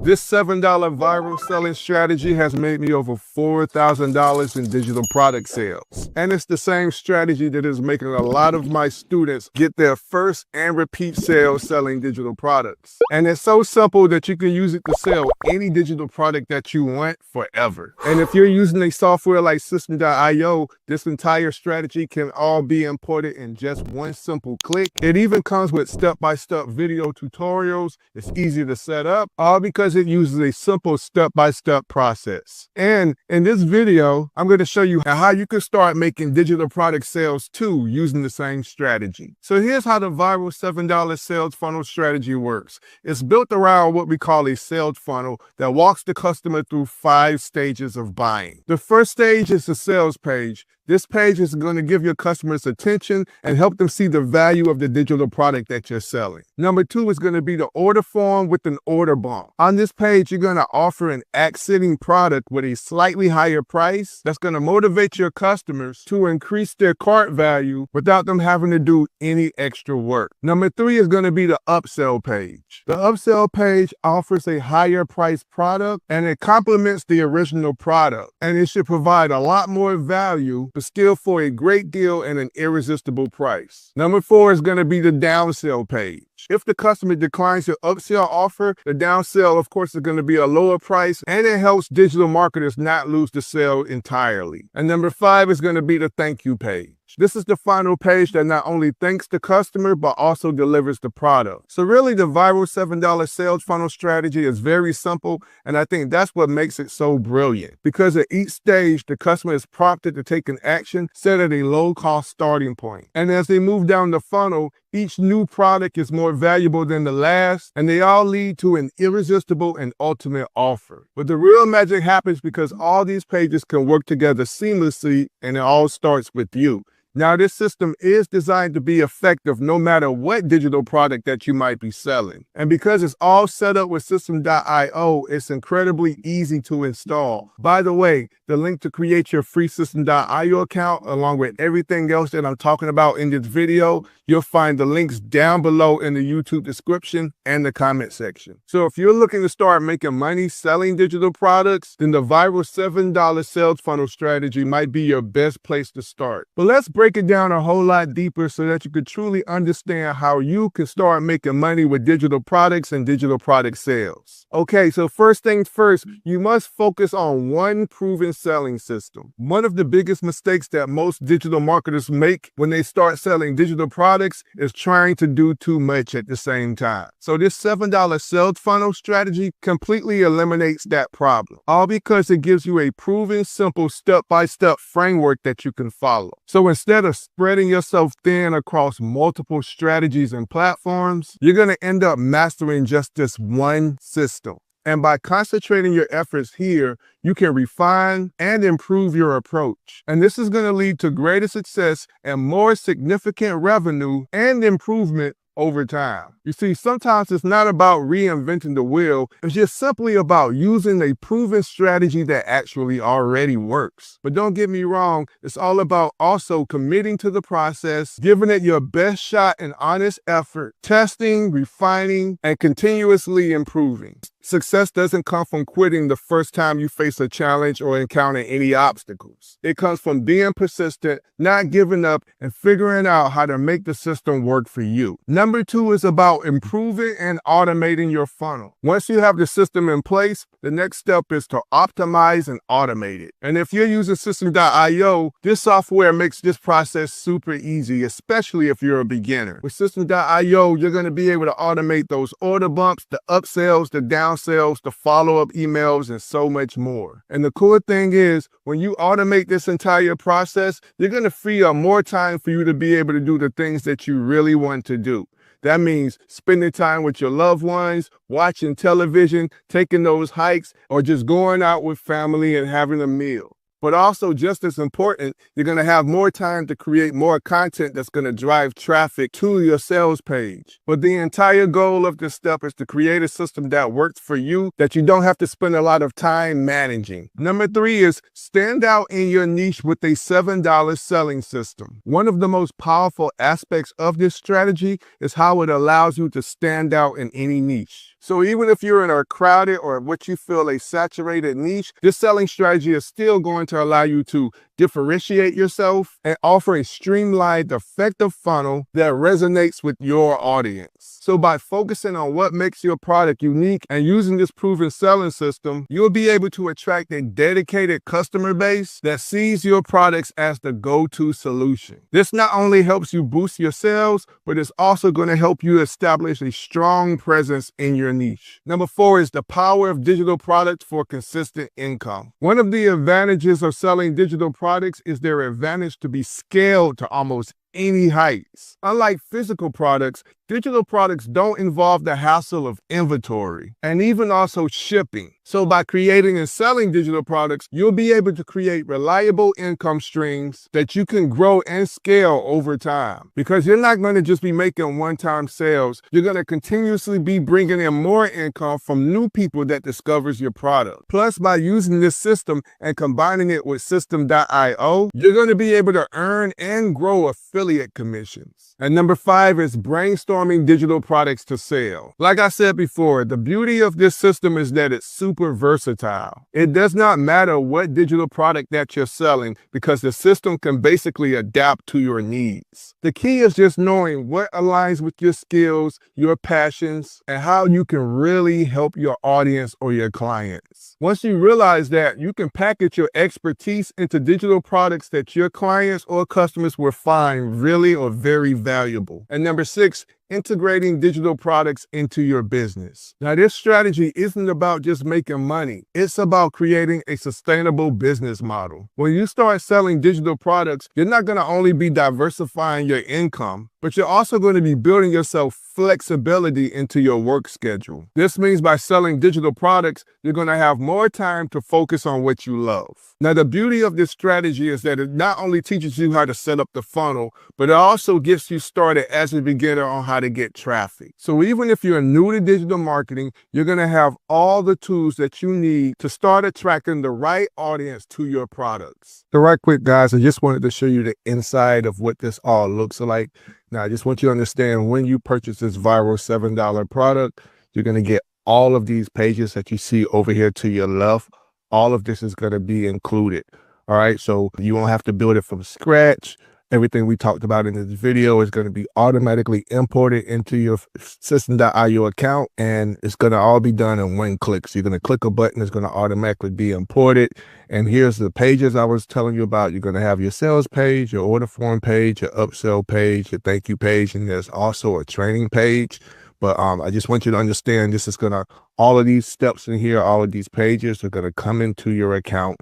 This $7 viral selling strategy has made me over $4,000 in digital product sales. And it's the same strategy that is making a lot of my students get their first and repeat sales selling digital products. And it's so simple that you can use it to sell any digital product that you want forever. And if you're using a software like System.io, this entire strategy can all be imported in just one simple click. It even comes with step-by-step video tutorials. It's easy to set up, all because it uses a simple step-by-step process. And in this video, I'm going to show you how you can start making digital product sales too using the same strategy. So here's how the viral $7 sales funnel strategy works. It's built around what we call a sales funnel that walks the customer through 5 stages of buying. The first stage is the sales page. This page is going to give your customers attention and help them see the value of the digital product that you're selling. Number 2 is going to be the order form with an order bump. On this page, you're going to offer an accenting product with a slightly higher price that's going to motivate your customers to increase their cart value without them having to do any extra work. Number 3 is going to be the upsell page. The upsell page offers a higher price product and it complements the original product, and it should provide a lot more value but still for a great deal and an irresistible price. Number 4 is going to be the downsell page. If the customer declines your upsell offer, the downsell, of course, is going to be a lower price, and it helps digital marketers not lose the sale entirely. And number 5 is going to be the thank you page. This is the final page that not only thanks the customer, but also delivers the product. So really, the viral $7 sales funnel strategy is very simple, and I think that's what makes it so brilliant. Because at each stage, the customer is prompted to take an action set at a low-cost starting point. And as they move down the funnel, each new product is more valuable than the last, and they all lead to an irresistible and ultimate offer. But the real magic happens because all these pages can work together seamlessly, and it all starts with you. Now, this system is designed to be effective no matter what digital product that you might be selling. And because it's all set up with System.io, it's incredibly easy to install. By the way, the link to create your free System.io account, along with everything else that I'm talking about in this video, you'll find the links down below in the YouTube description and the comment section. So if you're looking to start making money selling digital products, then the viral $7 sales funnel strategy might be your best place to start. But let's break it down a whole lot deeper so that you can truly understand how you can start making money with digital products and digital product sales. Okay, so first things first, you must focus on one proven selling system. One of the biggest mistakes that most digital marketers make when they start selling digital products is trying to do too much at the same time. So this $7 sales funnel strategy completely eliminates that problem, all because it gives you a proven, simple, step-by-step framework that you can follow. So instead of spreading yourself thin across multiple strategies and platforms, you're going to end up mastering just this one system. And by concentrating your efforts here, you can refine and improve your approach. And this is going to lead to greater success and more significant revenue and improvement over time. You see, sometimes it's not about reinventing the wheel. It's just simply about using a proven strategy that actually already works. But don't get me wrong, it's all about also committing to the process, giving it your best shot and honest effort, testing, refining, and continuously improving. Success doesn't come from quitting the first time you face a challenge or encounter any obstacles. It comes from being persistent, not giving up, and figuring out how to make the system work for you. Number 2 is about improving and automating your funnel. Once you have the system in place, the next step is to optimize and automate it. And if you're using System.io, this software makes this process super easy, especially if you're a beginner. With System.io, you're going to be able to automate those order bumps, the upsells, the downsells, the follow-up emails, and so much more. And the cool thing is, when you automate this entire process, you're going to free up more time for you to be able to do the things that you really want to do. That means spending time with your loved ones, watching television, taking those hikes, or just going out with family and having a meal. But also, just as important, you're going to have more time to create more content that's going to drive traffic to your sales page. But the entire goal of this step is to create a system that works for you, that you don't have to spend a lot of time managing. Number 3 is stand out in your niche with a $7 selling system. One of the most powerful aspects of this strategy is how it allows you to stand out in any niche. So even if you're in a crowded or what you feel a saturated niche, this selling strategy is still going to allow you to differentiate yourself and offer a streamlined, effective funnel that resonates with your audience. So by focusing on what makes your product unique and using this proven selling system, you'll be able to attract a dedicated customer base that sees your products as the go-to solution. This not only helps you boost your sales, but it's also going to help you establish a strong presence in your niche. Number 4 is the power of digital products for consistent income. One of the advantages of selling digital products is their advantage to be scaled to almost any heights. Unlike physical products, digital products don't involve the hassle of inventory and even also shipping. So by creating and selling digital products, you'll be able to create reliable income streams that you can grow and scale over time. Because you're not going to just be making one-time sales, you're going to continuously be bringing in more income from new people that discovers your product. Plus, by using this system and combining it with System.io, you're going to be able to earn and grow affiliate commissions. And number 5 is brainstorming digital products to sell. Like I said before, the beauty of this system is that it's super versatile. It does not matter what digital product that you're selling because the system can basically adapt to your needs. The key is just knowing what aligns with your skills, your passions, and how you can really help your audience or your clients. Once you realize that, you can package your expertise into digital products that your clients or customers will find really or very valuable. And number 6, integrating digital products into your business. Now, this strategy isn't about just making money. It's about creating a sustainable business model. When you start selling digital products, you're not going to only be diversifying your income, but you're also going to be building yourself flexibility into your work schedule. This means by selling digital products, you're going to have more time to focus on what you love. Now, the beauty of this strategy is that it not only teaches you how to set up the funnel, but it also gets you started as a beginner on how to get traffic. So even if you're new to digital marketing, you're going to have all the tools that you need to start attracting the right audience to your products. So right quick, guys, I just wanted to show you the inside of what this all looks like. Now, I just want you to understand when you purchase this viral $7 product, you're going to get all of these pages that you see over here to your left. All of this is going to be included. All right. So you won't have to build it from scratch. Everything we talked about in this video is going to be automatically imported into your System.io account, and it's going to all be done in one click. So you're going to click a button, it's going to automatically be imported. And here's the pages I was telling you about. You're going to have your sales page, your order form page, your upsell page, your thank you page, and there's also a training page. But I just want you to understand this is going to, all of these steps in here, all of these pages are going to come into your account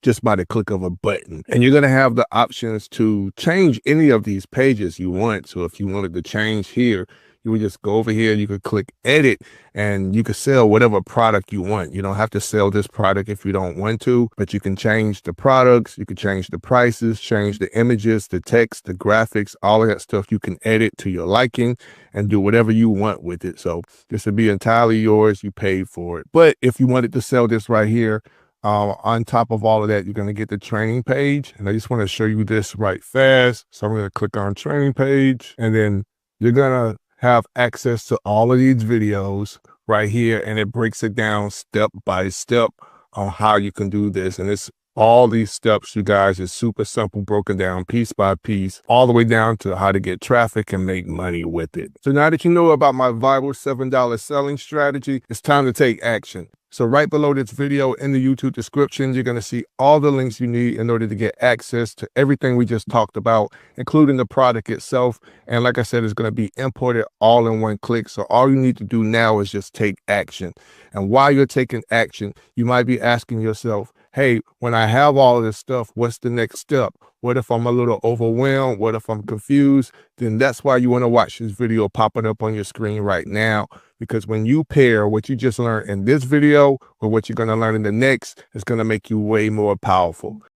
just by the click of a button. And you're going to have the options to change any of these pages you want. So if you wanted to change here, you would just go over here, you could click edit, and you could sell whatever product you want. You don't have to sell this product if you don't want to, but you can change the products, you can change the prices, change the images, the text, the graphics, all of that stuff you can edit to your liking and do whatever you want with it. So this would be entirely yours. You paid for it. But if you wanted to sell this right here, on top of all of that, you're going to get the training page. And I just want to show you this right fast. So I'm going to click on training page, and then you're going to have access to all of these videos right here. And it breaks it down step by step on how you can do this. And it's all these steps, you guys, is super simple, broken down piece by piece, all the way down to how to get traffic and make money with it. So now that you know about my viral $7 selling strategy, it's time to take action. So right below this video in the YouTube description, you're going to see all the links you need in order to get access to everything we just talked about, including the product itself. And like I said, it's going to be imported all in one click. So all you need to do now is just take action. And while you're taking action, you might be asking yourself, hey, when I have all of this stuff, what's the next step? What if I'm a little overwhelmed? What if I'm confused? Then that's why you want to watch this video popping up on your screen right now. Because when you pair what you just learned in this video with what you're going to learn in the next, it's going to make you way more powerful.